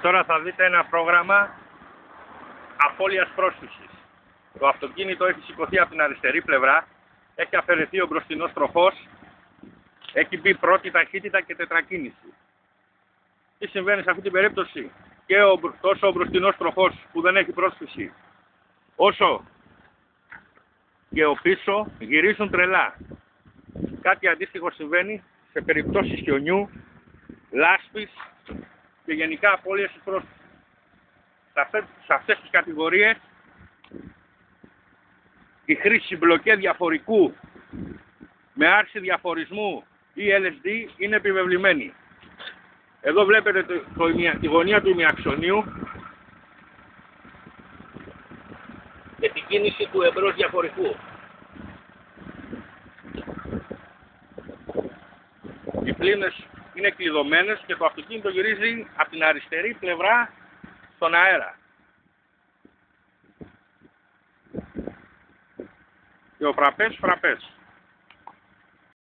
Τώρα θα δείτε ένα πρόγραμμα απώλειας πρόσφυσης. Το αυτοκίνητο έχει σηκωθεί από την αριστερή πλευρά, έχει αφαιρεθεί ο μπροστινός τροχός, έχει μπει πρώτη ταχύτητα και τετρακίνηση. Τι συμβαίνει σε αυτή την περίπτωση? Και τόσο ο μπροστινός τροχός που δεν έχει πρόσφυση, όσο και ο πίσω γυρίζουν τρελά. Κάτι αντίστοιχο συμβαίνει σε περιπτώσεις χιονιού, λάσπης και γενικά απώλειας της πρόσφυσης. Σε αυτές τις κατηγορίες η χρήση μπλοκέ διαφορικού με άρση διαφορισμού ή LSD είναι επιβεβλημένη. Εδώ βλέπετε τη γωνία του ημιαξονίου και την κίνηση του εμπρός διαφορικού. Οι πλήνες είναι κλειδωμένες και το αυτοκίνητο γυρίζει από την αριστερή πλευρά στον αέρα. Και ο φραπές.